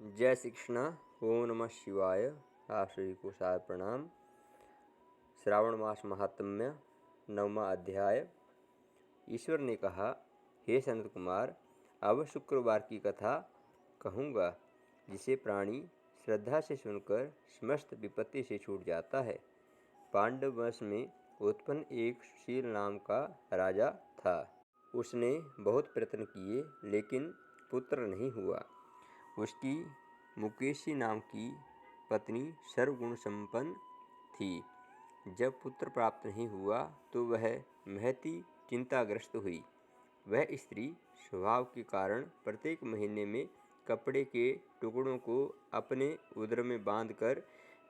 जय श्री कृष्ण। ओम नमः शिवाय। आप सभी को सादर प्रणाम। श्रावण मास महात्म्य 9वां अध्याय। ईश्वर ने कहा, हे सनत कुमार, अब शुक्रवार की कथा कहूँगा, जिसे प्राणी श्रद्धा से सुनकर समस्त विपत्ति से छूट जाता है। पांडव वंश में उत्पन्न एक सुशील नाम का राजा था। उसने बहुत प्रयत्न किए, लेकिन पुत्र नहीं हुआ। उसकी मुकेशी नाम की पत्नी सर्वगुण संपन्न थी। जब पुत्र प्राप्त नहीं हुआ तो वह महती चिंताग्रस्त हुई। वह स्त्री स्वभाव के कारण प्रत्येक महीने में कपड़े के टुकड़ों को अपने उदर में बांधकर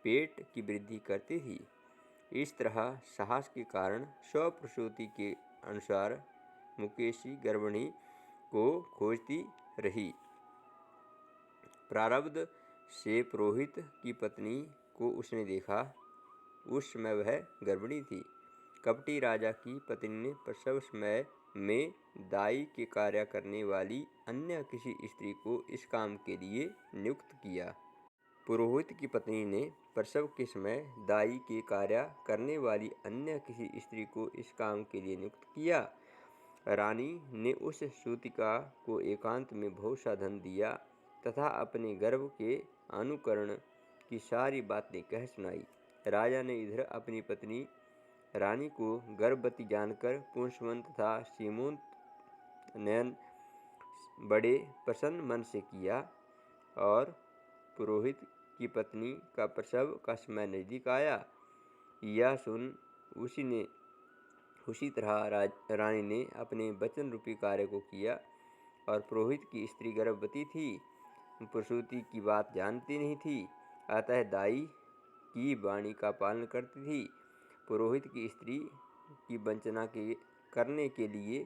पेट की वृद्धि करती थी। इस तरह साहस के कारण स्वप्रसूति के अनुसार मुकेशी गर्भिणी को खोजती रही। प्रारब्ध से पुरोहित की पत्नी को उसने देखा। उस समय वह गर्भिणी थी। कपटी राजा की पत्नी ने प्रसव समय में दाई के कार्य करने वाली अन्य किसी स्त्री को इस काम के लिए नियुक्त किया। पुरोहित की पत्नी ने प्रसव के समय दाई के कार्य करने वाली अन्य किसी स्त्री को इस काम के लिए नियुक्त किया। रानी ने उस सूतिका को एकांत में बहुत सा धन दिया तथा अपने गर्भ के अनुकरण की सारी बातें कह सुनाई। राजा ने इधर अपनी पत्नी रानी को गर्भवती जानकर पुंसवन तथा सीमोंत नयन बड़े प्रसन्न मन से किया, और पुरोहित की पत्नी का प्रसव का समय नजदीक आया। यह सुन उसी तरह रानी ने अपने वचन रूपी कार्य को किया, और पुरोहित की स्त्री गर्भवती थी, प्रसूति की बात जानती नहीं थी, अतः दाई की वाणी का पालन करती थी। पुरोहित की स्त्री की वंचना करने के लिए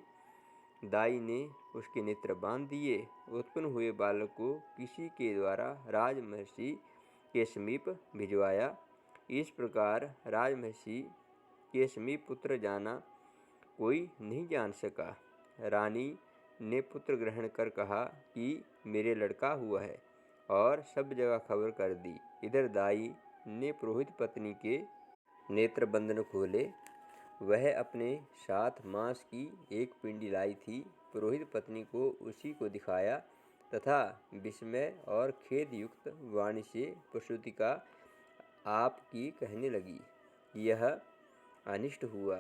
दाई ने उसके नेत्र बांध दिए। उत्पन्न हुए बालक को किसी के द्वारा राजमहर्षि के समीप भिजवाया। इस प्रकार राजमहर्षि के समीप पुत्र जाना कोई नहीं जान सका। रानी ने पुत्र ग्रहण कर कहा कि मेरे लड़का हुआ है, और सब जगह खबर कर दी। इधर दाई ने पुरोहित पत्नी के नेत्र बंधन खोले। वह अपने साथ मांस की एक पिंडी लाई थी। पुरोहित पत्नी को उसी को दिखाया तथा विस्मय और खेद युक्त वाणी से प्रसूतिका आपकी कहने लगी, यह अनिष्ट हुआ।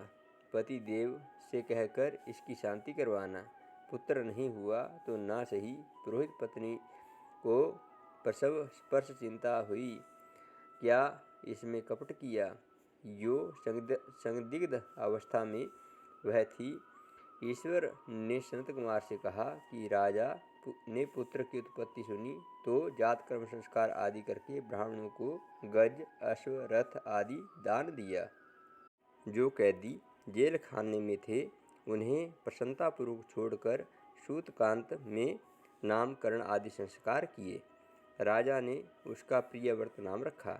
पति देव से कहकर इसकी शांति करवाना। पुत्र नहीं हुआ तो ना सही। पुरोहित पत्नी को प्रसव स्पर्श चिंता हुई, क्या इसमें कपट किया। यो संदिग्ध अवस्था में वह थी। ईश्वर ने सनत कुमार से कहा कि राजा ने पुत्र की उत्पत्ति सुनी तो जात कर्म संस्कार आदि करके ब्राह्मणों को गज, अश्व, रथ आदि दान दिया। जो कैदी जेल खाने में थे उन्हें प्रसन्नतापूर्वक छोड़कर सूतकांत में नामकरण आदि संस्कार किए। राजा ने उसका प्रियव्रत नाम रखा।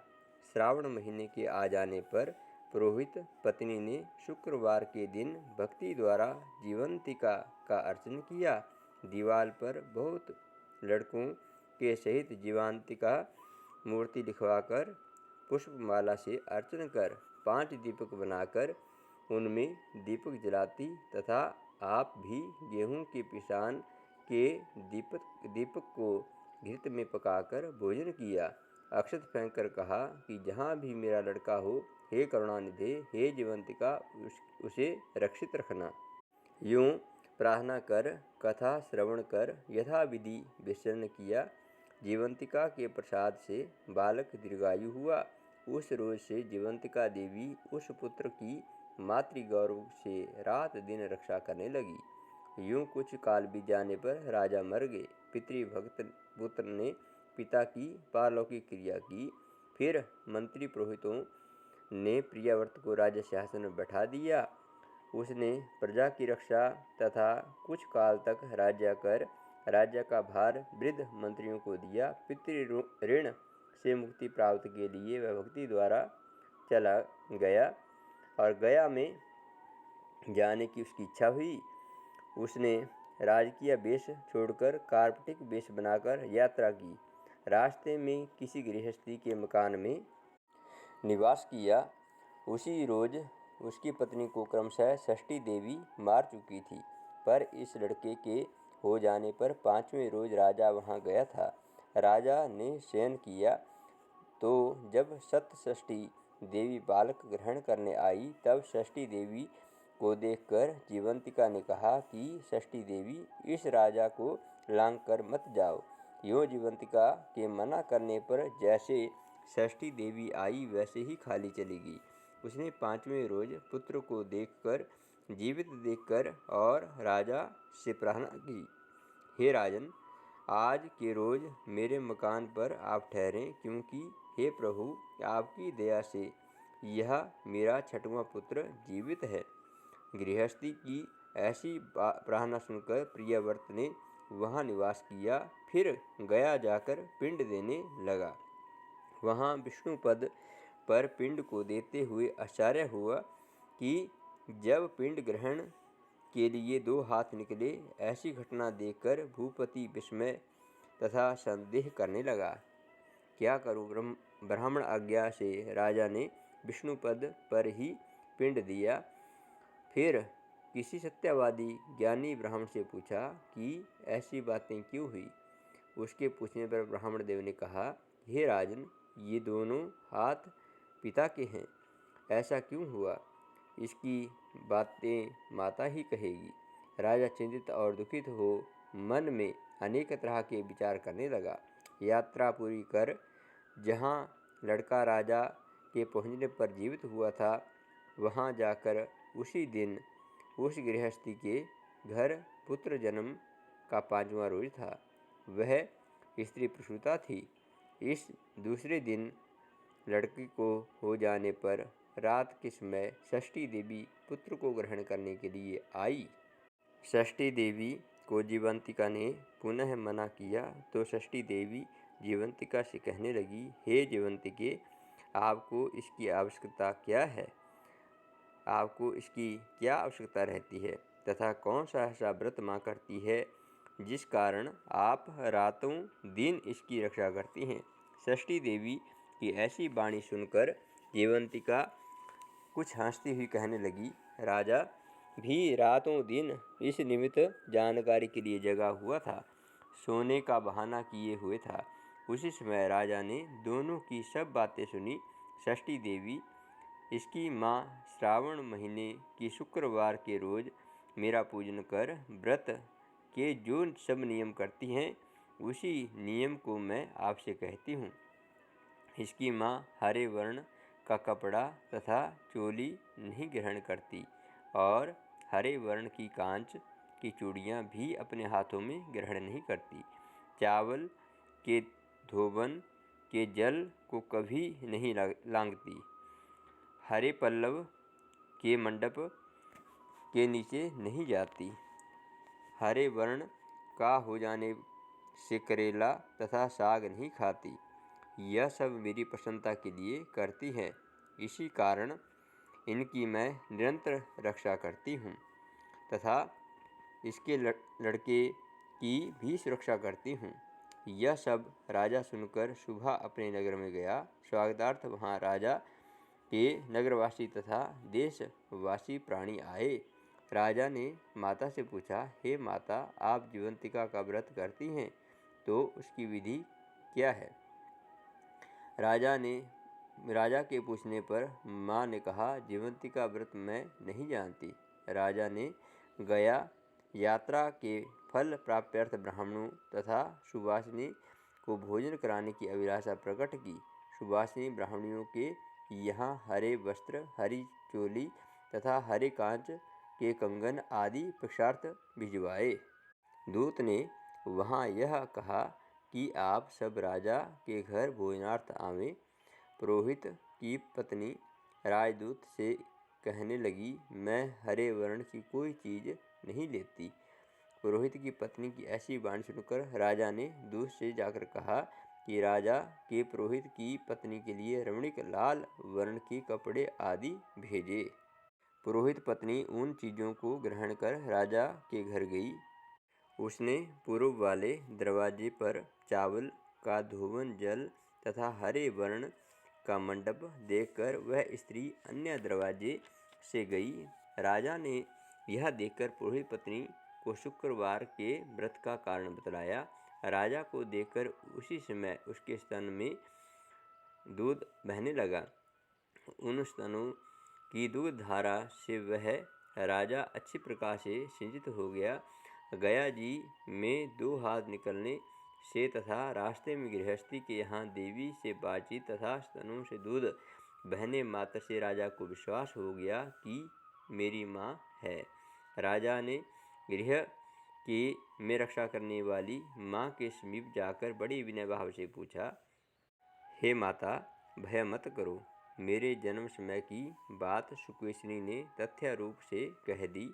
श्रावण महीने के आ जाने पर पुरोहित पत्नी ने शुक्रवार के दिन भक्ति द्वारा जीवंतिका का अर्चन किया। दीवार पर बहुत लड़कों के सहित जीवंतिका मूर्ति लिखवाकर पुष्पमाला से अर्चन कर 5 दीपक बनाकर उनमें दीपक जलाती तथा आप भी गेहूं के पिसान के दीपक को घृत में पकाकर भोजन किया। अक्षत फेंककर कहा कि जहाँ भी मेरा लड़का हो, हे करुणानिधे, हे जीवंतिका, उसे रक्षित रखना। यूं प्रार्थना कर कथा श्रवण कर यथाविधि विसर्जन किया। जीवंतिका के प्रसाद से बालक दीर्घायु हुआ। उस रोज से जीवंतिका देवी उस पुत्र की मातृगौरव से रात दिन रक्षा करने लगी। यूं कुछ काल बीत जाने पर राजा मर गए। पितृभक्त पुत्र ने पिता की पारलौकिक क्रिया की। फिर मंत्री पुरोहितों ने प्रियव्रत को राज्य सिंहासन में बैठा दिया। उसने प्रजा की रक्षा तथा कुछ काल तक राज्य का भार वृद्ध मंत्रियों को दिया। पितृ ऋण से मुक्ति प्राप्त के लिए वह भक्ति द्वारा चला गया, और गया में जाने की उसकी इच्छा हुई। उसने राजकीय वेश छोड़कर कार्पटिक वेश बनाकर यात्रा की। रास्ते में किसी गृहस्थी के मकान में निवास किया। उसी रोज उसकी पत्नी को क्रमशः षष्ठी देवी मार चुकी थी, पर इस लड़के के हो जाने पर 5वें रोज राजा वहां गया था। राजा ने शयन किया तो जब सप्तषष्ठी देवी बालक ग्रहण करने आई, तब षष्ठी देवी को देखकर जीवंतिका ने कहा कि षष्ठी देवी, इस राजा को लांघ कर मत जाओ। यूँ जीवंतिका के मना करने पर जैसे षष्ठी देवी आई वैसे ही खाली चली गई। उसने 5वें रोज पुत्र को देखकर, जीवित देखकर और राजा से प्रार्थना की, हे राजन, आज के रोज मेरे मकान पर आप ठहरें, क्योंकि हे प्रभु, आपकी दया से यह मेरा 6वां पुत्र जीवित है। गृहस्थी की ऐसी प्रार्थना सुनकर प्रियव्रत ने वहाँ निवास किया, फिर गया जाकर पिंड देने लगा। वहाँ विष्णुपद पर पिंड को देते हुए आश्चर्य हुआ कि जब पिंड ग्रहण के लिए 2 हाथ निकले। ऐसी घटना देखकर भूपति विस्मय तथा संदेह करने लगा। क्या करूं? ब्राह्मण आज्ञा से राजा ने विष्णुपद पर ही पिंड दिया। फिर किसी सत्यवादी ज्ञानी ब्राह्मण से पूछा कि ऐसी बातें क्यों हुई। उसके पूछने पर ब्राह्मण देव ने कहा, हे राजन, ये दोनों हाथ पिता के हैं। ऐसा क्यों हुआ, इसकी बातें माता ही कहेगी। राजा चिंतित और दुखित हो मन में अनेक तरह के विचार करने लगा। यात्रा पूरी कर जहाँ लड़का राजा के पहुँचने पर जीवित हुआ था, वहाँ जाकर उसी दिन उस गृहस्थी के घर पुत्र जन्म का 5वां रोज था। वह स्त्री प्रसूता थी। इस दूसरे दिन लड़की को हो जाने पर रात के समय षष्ठी देवी पुत्र को ग्रहण करने के लिए आई। षष्ठी देवी को जीवंतिका ने पुनः मना किया तो षष्ठी देवी जीवंतिका से कहने लगी, हे जीवंतिके, आपको इसकी आवश्यकता क्या है? आपको इसकी क्या आवश्यकता रहती है तथा कौन सा ऐसा व्रत माँ करती है जिस कारण आप रातों दिन इसकी रक्षा करती हैं? षष्ठी देवी की ऐसी वाणी सुनकर जीवंतिका कुछ हंसती हुई कहने लगी, राजा भी रातों दिन इस निमित्त जानकारी के लिए जगा हुआ था, सोने का बहाना किए हुए था। उसी समय राजा ने दोनों की सब बातें सुनी। षष्ठी देवी, इसकी माँ श्रावण महीने की शुक्रवार के रोज मेरा पूजन कर व्रत के जो सब नियम करती हैं, उसी नियम को मैं आपसे कहती हूँ। इसकी माँ हरे वर्ण का कपड़ा तथा चोली नहीं ग्रहण करती और हरे वर्ण की कांच की चूड़ियाँ भी अपने हाथों में ग्रहण नहीं करती। चावल के धोवन के जल को कभी नहीं लांघती। हरे पल्लव के मंडप के नीचे नहीं जाती। हरे वर्ण का हो जाने से करेला तथा साग नहीं खाती। यह सब मेरी प्रसन्नता के लिए करती है, इसी कारण इनकी मैं निरंतर रक्षा करती हूँ तथा इसके लड़के की भी सुरक्षा करती हूँ। यह सब राजा सुनकर सुबह अपने नगर में गया। स्वागतार्थ वहाँ राजा के नगरवासी तथा देशवासी प्राणी आए। राजा ने माता से पूछा, हे माता, आप जीवंतिका का व्रत करती हैं तो उसकी विधि क्या है? राजा के पूछने पर माँ ने कहा, जीवंतिका व्रत मैं नहीं जानती। राजा ने गया यात्रा के फल प्राप्त्यर्थ ब्राह्मणों तथा सुवासिनी को भोजन कराने की अभिलाषा प्रकट की। सुवासिनी ब्राह्मणियों के यहाँ हरे वस्त्र, हरी चोली तथा हरे कांच के कंगन आदि पुरुषार्थ भिजवाए। दूत ने वहाँ यह कहा कि आप सब राजा के घर भोजनार्थ आवें। पुरोहित की पत्नी राजदूत से कहने लगी, मैं हरे वर्ण की कोई चीज़ नहीं लेती। पुरोहित की पत्नी की ऐसी वाणी सुनकर राजा ने दूत से जाकर कहा कि राजा के पुरोहित की पत्नी के लिए रमणीक लाल वर्ण के कपड़े आदि भेजे। पुरोहित पत्नी उन चीज़ों को ग्रहण कर राजा के घर गई। उसने पूर्व वाले दरवाजे पर चावल, का धोवन जल तथा हरे वर्ण का मंडप देखकर वह स्त्री अन्य दरवाजे से गई। राजा ने यह देखकर पुरोहित पत्नी को शुक्रवार के व्रत का कारण बतलाया। राजा को देखकर उसी समय उसके स्तन में दूध बहने लगा। उन स्तनों की दूध धारा से वह राजा अच्छी प्रकार से सिंचित हो गया। गया जी में 2 हाथ निकलने से तथा रास्ते में गृहस्थी के यहाँ देवी से बातचीत तथा स्तनों से दूध बहने मात्र से राजा को विश्वास हो गया कि मेरी माँ है। राजा ने गृह की में रक्षा करने वाली माँ के समीप जाकर बड़ी विनय भाव से पूछा, हे माता, भय मत करो। मेरे जन्म समय की बात सुकेशिनी ने तथ्य रूप से कह दी।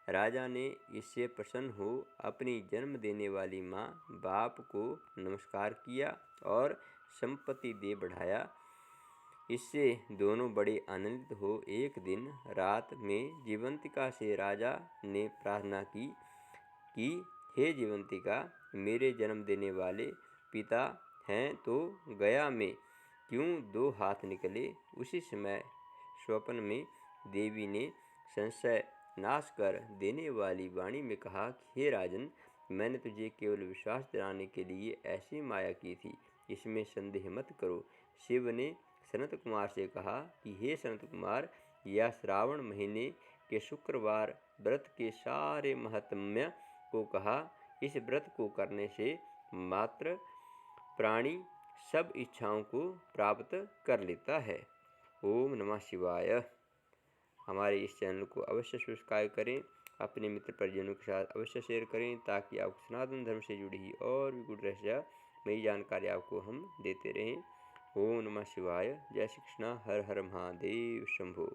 राजा ने इससे प्रसन्न हो अपनी जन्म देने वाली माँ बाप को नमस्कार किया और संपत्ति दे बढ़ाया। इससे दोनों बड़े आनंदित हो एक दिन रात में जीवंतिका से राजा ने प्रार्थना की कि हे जीवंतिका, मेरे जन्म देने वाले पिता हैं तो गया में क्यों 2 हाथ निकले। उसी समय स्वप्न में देवी ने संशय नाश कर देने वाली वाणी में कहा कि हे राजन, मैंने तुझे केवल विश्वास दिलाने के लिए ऐसी माया की थी, इसमें संदेह मत करो। शिव ने सनत कुमार से कहा कि हे सनत कुमार, यह श्रावण महीने के शुक्रवार व्रत के सारे महात्म्य को कहा। इस व्रत को करने से मात्र प्राणी सब इच्छाओं को प्राप्त कर लेता है। ओम नमः शिवाय। हमारे इस चैनल को अवश्य सब्सक्राइब करें, अपने मित्र परिजनों के साथ अवश्य शेयर करें ताकि आपको सनातन धर्म से जुड़ी और भी गुड रहस्य नई जानकारी आपको हम देते रहें। ओम नमः शिवाय। जय श्री कृष्णा। हर हर महादेव शंभो।